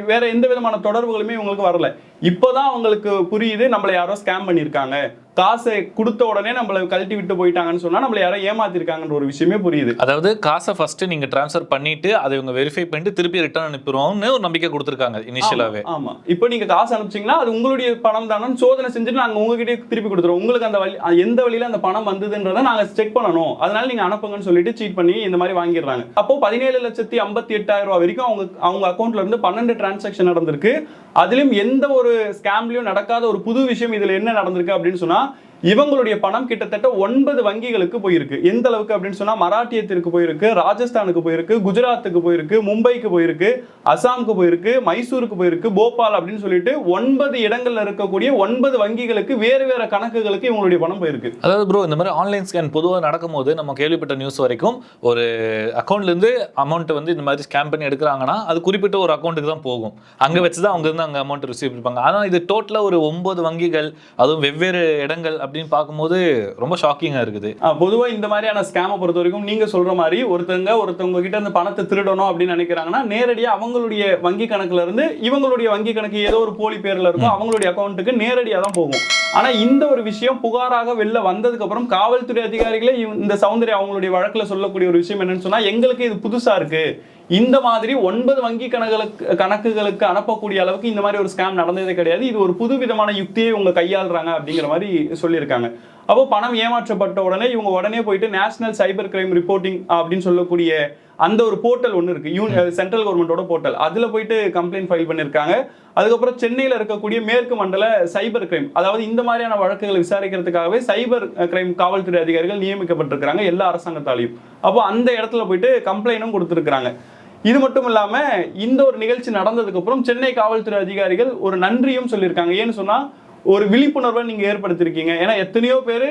வேற எந்த விதமான தொடர்புகளுமே இவங்களுக்கு வரல. இப்போதான் அவங்களுக்கு புரியுது நம்மளை யாரோ ஸ்கேம் பண்ணியிருக்காங்க, காசை கொடுத்த உடனே நம்மளை கழட்டி விட்டு போயிட்டாங்கன்னு சொன்னா நம்மளை யாரோ ஏமாத்திருக்காங்கன்ற ஒரு விஷயமே புரியுது. அதாவது காசை ஃபர்ஸ்ட் நீங்க டிரான்ஸ்ஃபர் பண்ணிட்டு அதை இவங்க வெரிஃபை பண்ணிட்டு திருப்பி ரிட்டர்ன் அனுப்பிடுவோம்னு ஒரு நம்பிக்கை கொடுத்துருக்காங்க இனிஷியலாவே. ஆமா, இப்போ நீங்க காசு அனுப்பிச்சிங்கன்னா அது உங்களுடைய பணம் தானே சோதனை செஞ்சுட்டு நாங்க உங்ககிட்ட திருப்பி கொடுத்துருவோம், உங்களுக்கு அந்த வழி எந்த வழியில அந்த பணம் வந்ததுன்றதை நாங்க செக் பண்ணணும், அதனால நீங்க அனுப்புங்கன்னு சொல்லிட்டு சீட் பண்ணி இந்த மாதிரி வாங்கிடுறாங்க. அப்போ 17,58,000 ரூபாய் வரைக்கும் அவங்க அக்கௌண்ட்ல இருந்து 12 டிரான்சாக்ஷன் நடந்திருக்கு. அதிலும் எந்த ஒரு ஸ்கேம்லயும் நடக்காத ஒரு புது விஷயம் இதுல என்ன நடந்திருக்கு அப்படின்னு சொன்னா, இவங்களுடைய பணம் கிட்டத்தட்ட 9 வங்கிகளுக்கு போயிருக்கு. எந்த அளவுக்கு அப்படின்னு சொன்னா, மராட்டியத்திற்கு போயிருக்கு, ராஜஸ்தானுக்கு போயிருக்கு, குஜராத்துக்கு போயிருக்கு, மும்பைக்கு போயிருக்கு, அசாமுக்கு போயிருக்கு, மைசூருக்கு போயிருக்கு, போபால் அப்படின்னு சொல்லிட்டு 9 இடங்கள்ல இருக்கக்கூடிய 9 வங்கிகளுக்கு வேறு வேற கணக்குகளுக்கு இவங்களுடைய பணம் போயிருக்கு. அதாவது ப்ரோ, இந்த மாதிரி ஆன்லைன் ஸ்கேன் பொதுவாக நடக்கும்போது நம்ம கேள்விப்பட்ட நியூஸ் வரைக்கும் ஒரு அக்கௌண்ட்ல இருந்து அமௌண்ட் வந்து இந்த மாதிரி ஸ்கேம் பண்ணி எடுக்கிறாங்கன்னா அது குறிப்பிட்ட ஒரு அக்கௌண்ட்டுக்கு தான் போகும், அங்க வச்சுதான் அவங்க இருந்து அங்க அமௌண்ட் ரிசீவ் பண்ணிருப்பாங்க. ஆனா இது டோட்டலா ஒரு 9 வங்கிகள், அதுவும் வெவ்வேறு இடங்கள் அப்படின்னு பார்க்கும்போது ரொம்ப ஷாக்கிங்கா இருக்குது. பொதுவா இந்த மாதிரியான ஸ்கேமை பொறுத்த வரைக்கும் நீங்க சொல்ற மாதிரி ஒருத்தவங்க கிட்ட இருந்து பணத்தை திருடணும் அப்படின்னு நினைக்கிறாங்கன்னா நேரடியா அவங்களுடைய வங்கி கணக்குல இருந்து இவங்களுடைய வங்கி கணக்கு ஏதோ ஒரு போலி பேர்ல இருக்கும் அவங்களுடைய அக்கௌண்ட்டுக்கு நேரடியா தான் போகும். ஆனா இந்த ஒரு விஷயம் புகாராக வெளில வந்ததுக்கு அப்புறம் காவல்துறை அதிகாரிகளே இந்த சௌந்தர்யா அவங்களுடைய வழக்குல சொல்லக்கூடிய ஒரு விஷயம் என்னன்னு சொன்னா, எங்களுக்கு இது புதுசா இருக்கு, இந்த மாதிரி 9 வங்கி கணக்குகளுக்கு அனுப்பக்கூடிய அளவுக்கு இந்த மாதிரி ஒரு ஸ்கேம் நடந்ததே கிடையாது, இது ஒரு புது விதமான யுக்தியை இவங்க கையாளுறாங்க அப்படிங்கிற மாதிரி சொல்லியிருக்காங்க. அப்போ பணம் ஏமாற்றப்பட்ட உடனே இவங்க உடனே போயிட்டு நேஷனல் சைபர் கிரைம் ரிப்போர்ட்டிங் அப்படின்னு சொல்லக்கூடிய அந்த ஒரு போர்ட்டல் ஒன்று இருக்கு, சென்ட்ரல் கவர்மெண்டோட போர்ட்டல், அதுல போயிட்டு கம்ப்ளைண்ட் ஃபைல் பண்ணியிருக்காங்க. அதுக்கப்புறம் சென்னையில் இருக்கக்கூடிய மேற்கு மண்டல சைபர் கிரைம், அதாவது இந்த மாதிரியான வழக்குகளை விசாரிக்கிறதுக்காகவே சைபர் கிரைம் காவல்துறை அதிகாரிகள் நியமிக்கப்பட்டிருக்கிறாங்க எல்லா அரசாங்கத்தாலையும். அப்போ அந்த இடத்துல போயிட்டு கம்ப்ளைண்டும் கொடுத்துருக்காங்க. இது மட்டும் இல்லாம இந்த ஒரு நிகழ்ச்சி நடந்ததுக்கு அப்புறம் சென்னை காவல்துறை அதிகாரிகள் ஒரு நன்றியும் சொல்லியிருக்காங்க. ஏன்னு சொன்னா, ஒரு விழிப்புணர்வை நீங்க ஏற்படுத்திருக்கீங்க. ஏன்னா எத்தனையோ பேர்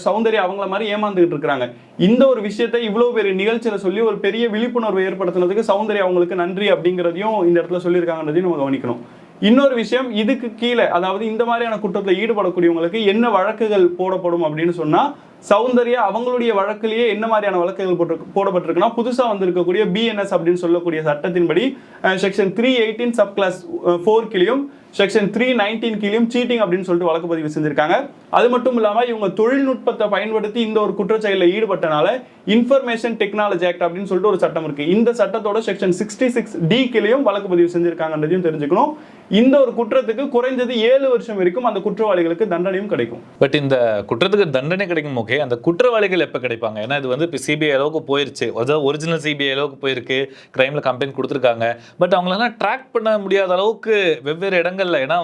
சௌந்தர்யா அவங்கள மாதிரி ஏமாந்துகிட்டு இருக்காங்க. இந்த ஒரு விஷயத்தை இவ்வளவு பெரிய நிகழ்ச்சியில சொல்லி ஒரு பெரிய விழிப்புணர்வை ஏற்படுத்தினதுக்கு சௌந்தர்யா அவங்களுக்கு நன்றி அப்படிங்கிறதையும் இந்த இடத்துல சொல்லியிருக்காங்கன்றதையும் நம்ம கவனிக்கணும். இன்னொரு விஷயம், இதுக்கு கீழே அதாவது இந்த மாதிரியான குற்றத்தில் ஈடுபடக்கூடியவங்களுக்கு என்ன வழக்குகள் போடப்படும் அப்படின்னு சொன்னா, சௌந்தர்யா அவங்களுடைய வழக்கிலேயே என்ன மாதிரியான வழக்குகள் போடப்பட்டிருக்குன்னா, புதுசா வந்திருக்கக்கூடிய BNS அப்படின்னு சொல்லக்கூடிய சட்டத்தின்படி செக்ஷன் 318 சப் கிளாஸ் 4 கீழியும் செக்ஷன் 319 கீழியும் சீட்டிங் அப்படின்னு சொல்லிட்டு வழக்கு பதிவு செஞ்சிருக்காங்க. அது மட்டும் இல்லாம இவங்க தொழில்நுட்பத்தை பயன்படுத்தி இந்த ஒரு குற்றச்செயலில் ஈடுபட்டனால இன்ஃபர்மேஷன் டெக்னாலஜி ஆக்ட் அப்படின்னு சொல்லிட்டு ஒரு சட்டம் இருக்கு. இந்த சட்டத்தோட செக்ஷன் 66D கீழியும் வழக்கு பதிவு செஞ்சிருக்காங்கன்றதையும் தெரிஞ்சுக்கணும். இந்த ஒரு குற்றத்துக்கு குறைஞ்சது 7 வருஷம் வரைக்கும் அந்த குற்றவாளிகளுக்கு தண்டனையும் கிடைக்கும். பட் இந்த குற்றத்துக்கு தண்டனை கிடைக்கும். ஓகே, அந்த குற்றவாளிகள் எப்போ கிடைப்பாங்க? ஏன்னா இது வந்து இப்போ CBI அளவுக்கு போயிருச்சு, அதாவது ஒரிஜினல் CBI அளவுக்கு போயிருக்கு, கிரைம்ல கம்ப்ளைண்ட் கொடுத்துருக்காங்க. பட் அவங்களெல்லாம் ட்ராக் பண்ண முடியாத அளவுக்கு வெவ்வேறு இடங்கள்ல, ஏன்னா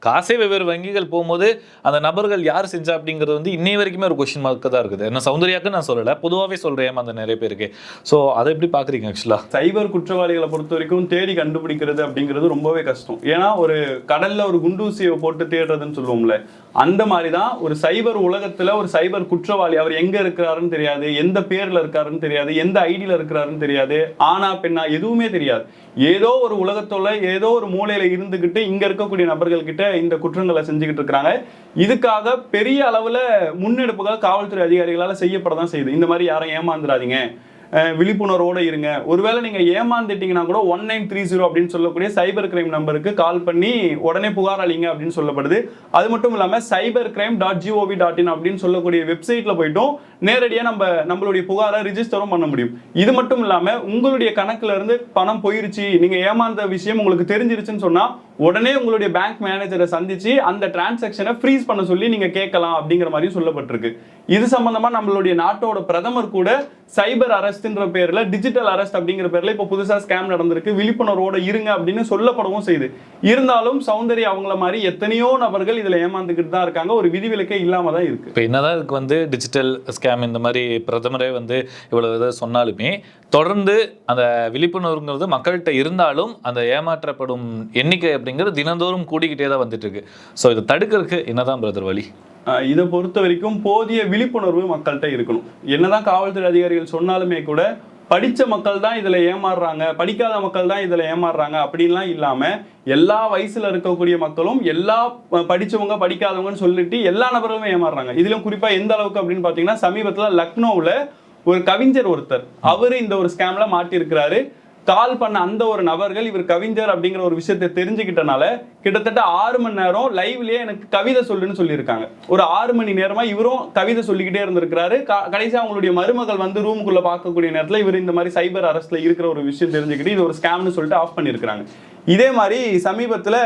காசே வெவ்வேறு வங்கிகள் போகும்போது அந்த நபர்கள் யார் செஞ்சா அப்படிங்கிறது வந்து இன்னை வரைக்குமே ஒரு கொஸ்டின் மார்க்கு தான் இருக்குது. ஏன்னா சௌந்தர்யாவுக்கு நான் சொல்லலை, பொதுவாகவே சொல்றேன் அந்த நிறைய பேருக்கு. ஸோ அதை எப்படி பார்க்குறீங்க? ஆக்சுவலா சைபர் குற்றவாளிகளை பொறுத்த வரைக்கும் தேடி கண்டுபிடிக்கிறது அப்படிங்கிறது ரொம்பவே கஷ்டம். ஏன்னா ஒரு கடல்ல ஒரு குண்டூசியை போட்டு தேடுறதுன்னு சொல்லுவோம்ல, அந்த மாதிரி தான் ஒரு சைபர் உலகத்துல ஒரு சைபர் குற்றவாளி அவர் எங்க இருக்கிறாருன்னு தெரியாது, எந்த பேர்ல இருக்காருன்னு தெரியாது, எந்த ஐடியில இருக்கிறாருன்னு தெரியாது, ஆனா பெண்ணா எதுவுமே தெரியாது. ஏதோ ஒரு உலகத்தோட ஏதோ ஒரு மூலையில இருந்துகிட்டு இங்க இருக்கக்கூடிய நபர்கள் கிட்ட இந்த குற்றங்களை செஞ்சுக்கிட்டு இருக்கிறாங்க. இதுக்காக பெரிய அளவுல முன்னெடுப்புகள் காவல்துறை அதிகாரிகளால செய்யப்படதான் செய்யுது. இந்த மாதிரி யாரும் ஏமாந்துடாதீங்க, விழிப்புணர்வோட இருங்க. ஒருவேளை நீங்க ஏமாந்துட்டீங்கன்னா கூட 1930 அப்படின்னு சொல்லக்கூடிய சைபர் கிரைம் நம்பருக்கு கால் பண்ணி உடனே புகார் அளிங்க அப்படின்னு சொல்லப்படுது. அது மட்டும் இல்லாம cybercrime.gov.in அப்படின்னு சொல்லக்கூடிய வெப்சைட்ல போயிட்டும் நேரடியா நம்மளுடைய புகாரை ரிஜிஸ்டரும் பண்ண முடியும். இது மட்டும் இல்லாம உங்களுடைய கணக்குல இருந்து பணம் போயிருச்சு, நீங்க ஏமாந்த விஷயம் உங்களுக்கு தெரிஞ்சிருச்சுன்னு சொன்னா உடனே உங்களுடைய பேங்க் மேனேஜரை சந்திச்சு அந்த டிரான்சாக்ஷனை ஃப்ரீஸ் பண்ண சொல்லி நீங்க கேட்கலாம் அப்படிங்கிற மாதிரியும் சொல்லப்பட்டிருக்கு. இது சம்பந்தமா நம்மளுடைய நாட்டோட பிரதமர் கூட சைபர் அரெஸ்ட்ன்ற பேர்ல, டிஜிட்டல் அரெஸ்ட் அப்படிங்கிற பேர்ல இப்ப புதுசா ஸ்கேம் நடந்திருக்கு, விழிப்புணர்வோட இருங்க அப்படின்னு சொல்லப்படவும் செய்யுது. இருந்தாலும் சௌந்தர்யா அவங்கள மாதிரி எத்தனையோ நபர்கள் இதுல ஏமாந்துக்கிட்டு தான் இருக்காங்க. ஒரு விதிவிலக்கே இல்லாம தான் இருக்கு. இப்போ என்னதான் இதுக்கு வந்து டிஜிட்டல் ஸ்கேம் இந்த மாதிரி பிரதமரே வந்து இவ்வளவு இதை சொன்னாலுமே தொடர்ந்து அந்த விழிப்புணர்வுங்கிறது மக்கள்கிட்ட இருந்தாலும் அந்த ஏமாற்றப்படும் எண்ணிக்கை அப்படிங்கிறது தினந்தோறும் கூடிக்கிட்டே தான் வந்துட்டு இருக்கு. ஸோ இதை தடுக்கிறதுக்கு என்னதான் பிரதர் வழி? இதை பொறுத்த வரைக்கும் போதிய விழிப்புணர்வு மக்கள்கிட்ட இருக்கணும். என்னதான் காவல்துறை அதிகாரிகள் சொன்னாலுமே கூட படிச்ச மக்கள் தான் இதுல ஏமாறுறாங்க, படிக்காத மக்கள் தான் இதுல ஏமாறுறாங்க அப்படின்லாம் இல்லாம எல்லா வயசுல இருக்கக்கூடிய மக்களும் எல்லா படிச்சவங்க படிக்காதவங்கன்னு சொல்லிட்டு எல்லா நபர்களுமே ஏமாறுறாங்க. இதுல குறிப்பா எந்த அளவுக்கு அப்படின்னு பாத்தீங்கன்னா, சமீபத்துல லக்னோவில் ஒரு கவிஞர் ஒருத்தர் அவரு இந்த ஒரு ஸ்கேம்ல மாட்டியிருக்கிறாரு. கால் பண்ண அந்த ஒரு நபர்கள் இவர் கவிஞர் அப்படிங்கிற ஒரு விஷயத்தை தெரிஞ்சுக்கிட்டனால கிட்டத்தட்ட 6 மணி நேரம் லைவ்லயே எனக்கு கவிதை சொல்லுன்னு சொல்லியிருக்காங்க. ஒரு 6 மணி நேரமா இவரும் கவிதை சொல்லிக்கிட்டே இருந்திருக்கிறாரு. கடைசியா அவங்களுடைய மருமகள் வந்து ரூமுக்குள்ள பார்க்கக்கூடிய நேரத்தில் இவர் இந்த மாதிரி சைபர் அரெஸ்ட்ல இருக்கிற ஒரு விஷயம் தெரிஞ்சுக்கிட்டு இது ஒரு ஸ்கேம்னு சொல்லிட்டு ஆஃப் பண்ணியிருக்கிறாங்க. இதே மாதிரி சமீபத்துல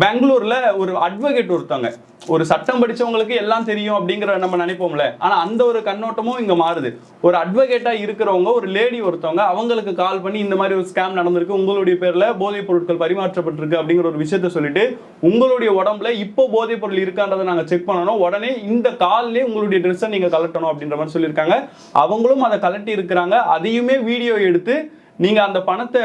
பெங்களூர்ல ஒரு அட்வொகேட் ஒருத்தவங்க, ஒரு சட்டம் படிச்சவங்களுக்கு எல்லாம் தெரியும் அப்படிங்கிற நம்ம நினைப்போம்ல, ஆனா அந்த ஒரு கண்ணோட்டமும் இங்க மாறுது. ஒரு அட்வொகேட்டா இருக்கிறவங்க ஒரு லேடி ஒருத்தவங்க அவங்களுக்கு கால் பண்ணி இந்த மாதிரி ஒரு ஸ்கேம் நடந்திருக்கு, உங்களுடைய பேர்ல போதைப் பொருட்கள் பரிமாற்றப்பட்டிருக்கு அப்படிங்கிற ஒரு விஷயத்த சொல்லிட்டு உங்களுடைய உடம்புல இப்போ போதைப் பொருள் இருக்கான்றதை நாங்க செக் பண்ணணும், உடனே இந்த கால்லேயே உங்களுடைய ட்ரெஸ்ஸை நீங்க கலட்டணும் அப்படின்ற மாதிரி சொல்லியிருக்காங்க. அவங்களும் அதை கலட்டி இருக்கிறாங்க. அதையுமே வீடியோ எடுத்து நீங்க அந்த பணத்தை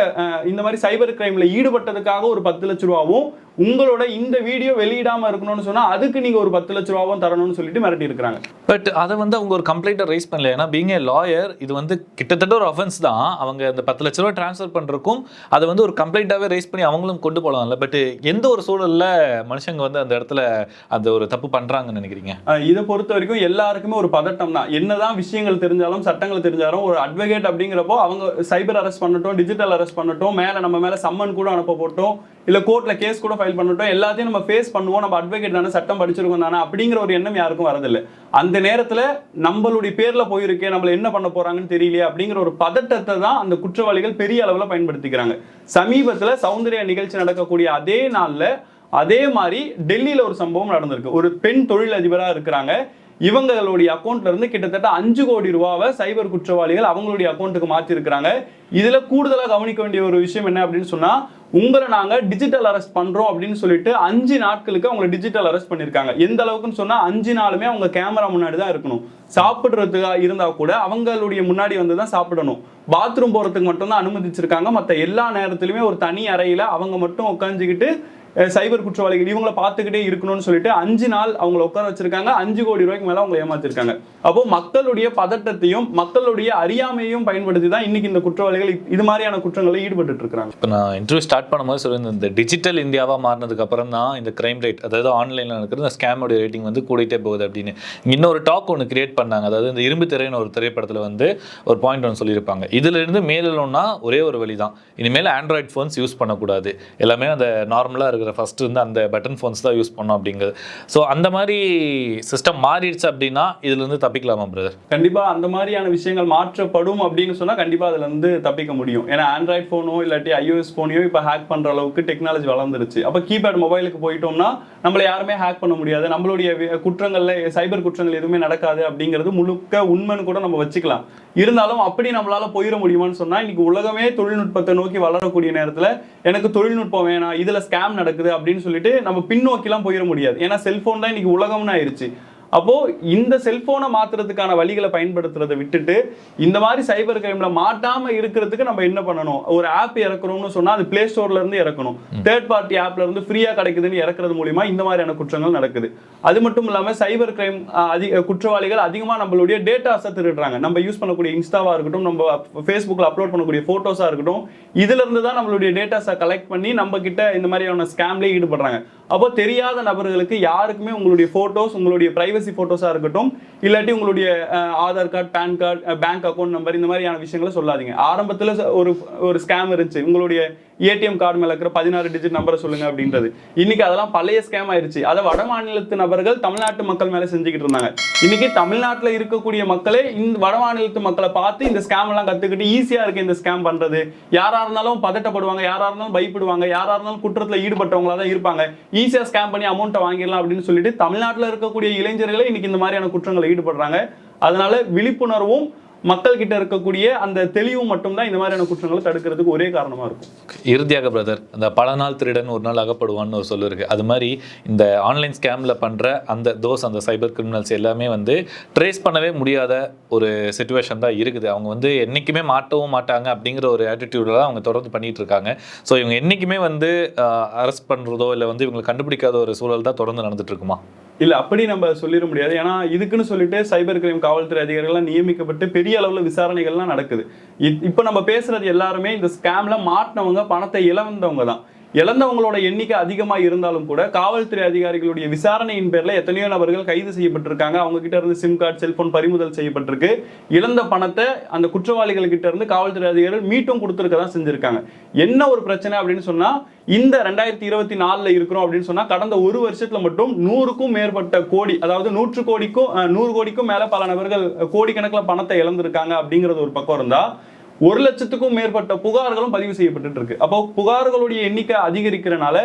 இந்த மாதிரி சைபர் கிரைம்ல ஈடுபட்டதுக்காக ஒரு 10 லட்ச ரூபாவும், உங்களோட இந்த வீடியோ வெளியிடாம இருக்கணும்னு சொன்னா அதுக்கு நீங்க ஒரு 10 லட்ச ரூபாவும் தரணும்னு சொல்லிட்டு மிரட்டி இருக்காங்க. பட் அதை வந்து அவங்க ஒரு கம்ப்ளைண்ட்டை ரைஸ் பண்ணல. ஏன்னா பீங் ஏ லாயர் இது வந்து கிட்டத்தட்ட ஒரு அஃபென்ஸ் தான். அவங்க அந்த 10 லட்ச ரூபா டிரான்ஸ்ஃபர் பண்றதுக்கும் அதை வந்து ஒரு கம்ப்ளைண்ட்டாவே ரைஸ் பண்ணி அவங்களும் கொண்டு போகலாம்ல. பட் எந்த ஒரு சூழல்ல மனுஷங்க வந்து அந்த இடத்துல அந்த ஒரு தப்பு பண்றாங்கன்னு நினைக்கிறீங்க? இதை பொறுத்த வரைக்கும் எல்லாருக்குமே ஒரு பதட்டம் தான். என்னதான் விஷயங்கள் தெரிஞ்சாலும் சட்டங்கள் தெரிஞ்சாலும் ஒரு அட்வொகேட் அப்படிங்கிறப்போ அவங்க சைபர் அரெஸ்ட் பண்ணட்டும், டிஜிட்டல் அரெஸ்ட் பண்ணட்டும், நம்ம மேல சம்மன் கூட அனுப்ப போட்டோம், இல்ல கோர்ட்ல கேஸ் கூட ஃபைல் பண்ணட்டும், எல்லாத்தையும் நம்ம ஃபேஸ் பண்ணுவோம், நம்ம அட்வொகேட் தானே, சட்டம் படிச்சிருக்கோம் தானே அப்படிங்கிற ஒரு எண்ணம் யாருக்கும் வரதில்லை. அந்த நேரத்துல நம்மளுடைய பேர்ல போயிருக்கே, நம்மள என்ன பண்ண போறாங்கன்னு தெரியலையே அப்படிங்கிற ஒரு பதட்டத்தை தான் அந்த குற்றவாளிகள் பெரிய அளவுல பயன்படுத்திக்கிறாங்க. சமீபத்துல சௌந்தர்யா நிகழ்ச்சி நடக்கக்கூடிய அதே நாள்ல அதே மாதிரி டெல்லியில ஒரு சம்பவம் நடந்திருக்கு. ஒரு பெண் தொழில் அதிபரா இருக்கிறாங்க. இவங்களுடைய அக்கௌண்ட்ல இருந்து கிட்டத்தட்ட 5 கோடி ரூபாவை சைபர் குற்றவாளிகள் அவங்களுடைய அக்கௌண்ட்டுக்கு மாத்தி இருக்கிறாங்க. இதுல கூடுதலா கவனிக்க வேண்டிய ஒரு விஷயம் என்ன அப்படின்னு சொன்னா, உங்களை நாங்க டிஜிட்டல் அரெஸ்ட் பண்றோம் அப்படின்னு சொல்லிட்டு 5 நாட்களுக்கு அவங்க டிஜிட்டல் அரெஸ்ட் பண்ணிருக்காங்க. எந்த அளவுக்குன்னு சொன்னா 5 நாளுமே அவங்க கேமரா முன்னாடி தான் இருக்கணும். சாப்பிடுறதுக்கா இருந்தா கூட அவங்களுடைய முன்னாடி வந்து தான் சாப்பிடணும். பாத்ரூம் போறதுக்கு மட்டும் தான் அனுமதிச்சிருக்காங்க. மற்ற எல்லா நேரத்திலுமே ஒரு தனி அறையில அவங்க மட்டும் உட்காந்துக்கிட்டு சைபர் குற்றவாளிகள் இவங்களை பார்த்துக்கிட்டே இருக்கணும்னு சொல்லிட்டு 5 நாள் அவங்களை உட்கார வச்சிருக்காங்க. 5 கோடி ரூபாய்க்கு மேல அவங்க ஏமாத்திருக்காங்க. அப்போ மக்களுடைய பதட்டத்தையும் மக்களுடைய அறியாமையும் பயன்படுத்தி தான் இன்னைக்கு இந்த குற்றவாளிகள் இது மாதிரியான குற்றங்களில் ஈடுபட்டு இருக்காங்க. இப்போ நான் இன்டர்வியூ ஸ்டார்ட் பண்ணும்போது சொல்லியிருந்தேன், இந்த டிஜிட்டல் இந்தியாவா மாறினதுக்கு அப்புறம் தான் இந்த கிரைம் ரேட், அதாவது ஆன்லைன்ல நடக்கிற இந்த ஸ்கேமோட ரேட்டிங் வந்து கூடிட்டே போகுது அப்படின்னு இன்னொரு டாக் ஒன்று கிரியேட் பண்ணாங்க. அதாவது இந்த இரும்பு திரைன்னு ஒரு திரைப்படத்தில் வந்து ஒரு பாயிண்ட் ஒன்று சொல்லியிருப்பாங்க, இதுல இருந்து மேலோன்னா ஒரே ஒரு வழி தான், இனிமேல் ஆண்ட்ராய்ட் ஃபோன்ஸ் யூஸ் பண்ணக்கூடாது, எல்லாமே அந்த நார்மலாக இருக்கிற ஃபர்ஸ்ட் வந்து அந்த பட்டன் ஃபோன்ஸ் தான் யூஸ் பண்ணோம் அப்படிங்கிறது. ஸோ அந்த மாதிரி சிஸ்டம் மாறிடுச்சு அப்படின்னா இதுல இருந்து தப்பிக்கலாமா பிரதர்? கண்டிப்பா அந்த மாதிரியான விஷயங்கள் மாற்றப்படும் அப்படின்னு சொன்னா கண்டிப்பா அதுல இருந்து தப்பிக்க முடியும். ஏன்னா ஆண்ட்ராய்ட் போனோ இல்லாட்டி iOS போனையோ இப்போ ஹேக் பண்ற அளவுக்கு டெக்னாலஜி வளர்ந்துருச்சு. அப்ப கீபேட் மொபைலுக்கு போயிட்டோம்னா நம்மள யாருமே ஹேக் பண்ண முடியாது, நம்மளுடைய குற்றங்கள்ல சைபர் குற்றங்கள் எதுவுமே நடக்காது அப்படிங்கிறது முழுக்க உண்மைன்னு கூட நம்ம வச்சுக்கலாம். இருந்தாலும் அப்படி நம்மளால போயிட முடியுமான்னு சொன்னா இன்னைக்கு உலகமே தொழில்நுட்பத்தை நோக்கி வளரக்கூடிய நேரத்துல எனக்கு தொழில்நுட்பம் வேணாம், இதுல ஸ்கேம் நடக்குது அப்படின்னு சொல்லிட்டு நம்ம பின்னோக்கிலாம் போயிட முடியாது. ஏன்னா செல்போன் தான் இன்னைக்கு உலகம்னு ஆயிருச்சு. அப்போ இந்த செல்போனை மாத்துறதுக்கான வழிகளை பயன்படுத்துறதை விட்டுட்டு இந்த மாதிரி சைபர் கிரைம்ல மாட்டாம இருக்கிறதுக்கு நம்ம என்ன பண்ணணும், ஒரு ஆப் இறக்குறோம்னு சொன்னா அது பிளே ஸ்டோர்ல இருந்து இறக்கணும். தேர்ட் பார்ட்டி ஆப்ல இருந்து ஃப்ரீயா கிடைக்குதுன்னு இறக்குறது மூலியமா இந்த மாதிரியான குற்றங்கள் நடக்குது. அது மட்டும் இல்லாம சைபர் கிரைம் குற்றவாளிகள் அதிகமா நம்மளுடைய டேட்டாஸை திருடுறாங்க. நம்ம யூஸ் பண்ணக்கூடிய இன்ஸ்டாவா இருக்கட்டும், நம்ம ஃபேஸ்புக்ல அப்லோட் பண்ணக்கூடிய போட்டோஸா இருக்கட்டும், இதுல இருந்து தான் நம்மளுடைய டேட்டாஸை கலெக்ட் பண்ணி நம்ம கிட்ட இந்த மாதிரியான ஸ்கேம்லயே ஈடுபடுறாங்க. அப்போ தெரியாத நபர்களுக்கு யாருக்குமே உங்களுடைய போட்டோஸ், உங்களுடைய பிரைவசி போட்டோஸா இருக்கட்டும், இல்லாட்டி உங்களுடைய Aadhaar card, PAN card, bank account number, இந்த மாதிரியான விஷயங்களை சொல்லாதீங்க. ஆரம்பத்தில் ஒரு ஸ்கேம் இருந்துச்சு, உங்களுடைய ஏடிஎம் கார்டு மேல இருக்கிற 16 டிஜிட் நம்பரை சொல்லுங்க அப்படின்றது. இன்னைக்கு அதெல்லாம் பழைய ஸ்கேம் ஆயிருச்சு. அதை வட மாநிலத்து நபர்கள் தமிழ்நாட்டு மக்கள் மேல செஞ்சுக்கிட்டு இருந்தாங்க. இன்னைக்கு தமிழ்நாட்டில் இருக்கக்கூடிய மக்களே இந்த வட மாநிலத்து மக்களை பார்த்து இந்த ஸ்கேம் எல்லாம் கத்துக்கிட்டு ஈஸியா இருக்கு இந்த ஸ்கேம் பண்றது. யாரா இருந்தாலும் பதட்டப்படுவாங்க, யாரா இருந்தாலும் பயப்படுவாங்க, யாரா இருந்தாலும் குற்றத்துல ஈடுபட்டவங்களா தான் இருப்பாங்க. ஈஸியா ஸ்கேம் பண்ணி அமௌண்ட்டை வாங்கிடலாம் அப்படின்னு சொல்லிட்டு தமிழ்நாட்டில் இருக்கக்கூடிய இளைஞர்களே இன்னைக்கு இந்த மாதிரியான குற்றங்களை ஈடுபடுறாங்க. அதனால விழிப்புணர்வும் மக்கள் கிட்ட இருக்கக்கூடிய அந்த தெளிவும் மட்டும்தான் இந்த மாதிரியான குற்றங்களை தடுக்கிறதுக்கு ஒரே காரணமா இருக்கும். இறுதியாக பிரதர், அந்த பல நாள் திருடன் ஒரு நாள் அகப்படுவான்னு ஒரு சொல்லு இருக்கு. அது மாதிரி இந்த ஆன்லைன் ஸ்கேம்ல பண்ற அந்த சைபர் கிரிமினல்ஸ் எல்லாமே வந்து ட்ரேஸ் பண்ணவே முடியாத ஒரு சிச்சுவேஷன் தான் இருக்குது. அவங்க வந்து என்னைக்குமே மாட்டவும் மாட்டாங்க அப்படிங்கிற ஒரு ஆட்டிடியூட்ல தான் அவங்க தொடர்ந்து பண்ணிட்டு இருக்காங்க. ஸோ இவங்க என்னைக்குமே வந்து அரெஸ்ட் பண்றதோ இல்லை வந்து இவங்களை கண்டுபிடிக்காத ஒரு சூழல் தான் தொடர்ந்து நடந்துட்டு இருக்குமா? இல்ல அப்படி நம்ம சொல்லிட முடியாது. ஏன்னா இதுக்குன்னு சொல்லிட்டு சைபர் கிரைம் காவல்துறை அதிகாரிகள்லாம் நியமிக்கப்பட்டு பெரிய அளவுல விசாரணைகள்லாம் நடக்குது. இப்ப நம்ம பேசுறது எல்லாருமே இந்த ஸ்கேம்ல மாட்டினவங்க, பணத்தை இழந்தவங்க தான். இழந்தவங்களோட எண்ணிக்கை அதிகமா இருந்தாலும் கூட காவல்துறை அதிகாரிகளுடைய விசாரணையின் பேர்ல எத்தனையோ நபர்கள் கைது செய்யப்பட்டிருக்காங்க. அவங்க கிட்ட இருந்து சிம் கார்டு, செல்போன் பறிமுதல் செய்யப்பட்டிருக்கு. இழந்த பணத்தை அந்த குற்றவாளிகள் கிட்ட இருந்து காவல்துறை அதிகாரிகள் மீட்டும் கொடுத்துருக்க தான் செஞ்சிருக்காங்க. என்ன ஒரு பிரச்சனை அப்படின்னு சொன்னா, இந்த 2024 இருக்கிறோம் அப்படின்னு சொன்னா கடந்த ஒரு வருஷத்துல மட்டும் 100க்கும் மேற்பட்ட கோடி, அதாவது 100 கோடிக்கும் மேல பல நபர்கள் கோடிக்கணக்கில் பணத்தை இழந்திருக்காங்க அப்படிங்கிறது ஒரு பக்கம் இருந்தா, 1 லட்சத்துக்கும் மேற்பட்ட புகார்களும் பதிவு செய்யப்பட்டு இருக்கு. அப்போ புகார்களுடைய எண்ணிக்கை அதிகரிக்கிறனால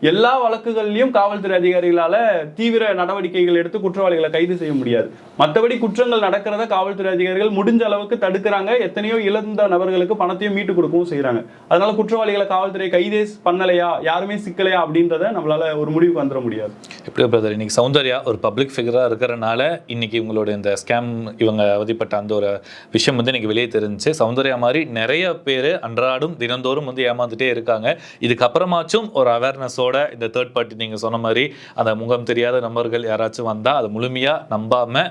எல்லா வழக்குகள்லையும் காவல்துறை அதிகாரிகளால தீவிர நடவடிக்கைகள் எடுத்து குற்றவாளிகளை கைது செய்ய முடியாது. மற்றபடி குற்றங்கள் நடக்கிறத காவல்துறை அதிகாரிகள் முடிஞ்ச அளவுக்கு தடுக்கிறாங்க. எத்தனையோ இழந்த நபர்களுக்கு பணத்தையும் மீட்டு கொடுக்கவும் செய்யறாங்க. அதனால குற்றவாளிகளை காவல்துறை கைதே பண்ணலையா, யாருமே சிக்கலையா அப்படின்றத நம்மளால ஒரு முடிவுக்கு வந்துட முடியாது. எப்படி பிரதர், இன்னைக்கு சௌந்தர்யா ஒரு பப்ளிக் ஃபிகரா இருக்கிறனால இன்னைக்கு இவங்களோட இந்த ஸ்கேம், இவங்க அவதிப்பட்ட அந்த ஒரு விஷயம் வந்து இன்னைக்கு வெளியே தெரிஞ்சு, சௌந்தர்யா மாதிரி நிறைய பேர் அன்றாடும் தினந்தோறும் வந்து ஏமாந்துட்டே இருக்காங்க. இதுக்கப்புறமாச்சும் ஒரு அவேர்னஸோட இந்த தேர்ட் பார்ட்டி நீங்க சொன்ன மாதிரி அந்த முகம் தெரியாத நபர்கள் யாராச்சும் வந்தா அதை முழுமையா நம்பாம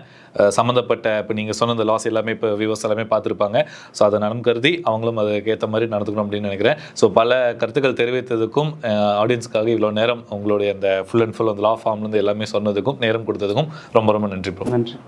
சம்மந்தப்பட்ட இப்போ நீங்கள் சொன்ன இந்த லாஸ் எல்லாமே இப்போ வியூவர்ஸ் எல்லாமே பார்த்துருப்பாங்க. ஸோ அதை நலம் கருதி அவங்களும் அதுக்கு ஏற்ற மாதிரி நடந்துக்கணும் அப்படின்னு நினைக்கிறேன். ஸோ பல கருத்துக்கள் தெரிவித்ததுக்கும் ஆடியன்ஸ்க்காக இவ்வளோ நேரம் உங்களுடைய அந்த ஃபுல் அண்ட் ஃபுல் அந்த லா ஃபார்ம்லேருந்து எல்லாமே சொன்னதுக்கும் நேரம் கொடுத்ததுக்கும் ரொம்ப ரொம்ப நன்றி ப்ரோ. நன்றி.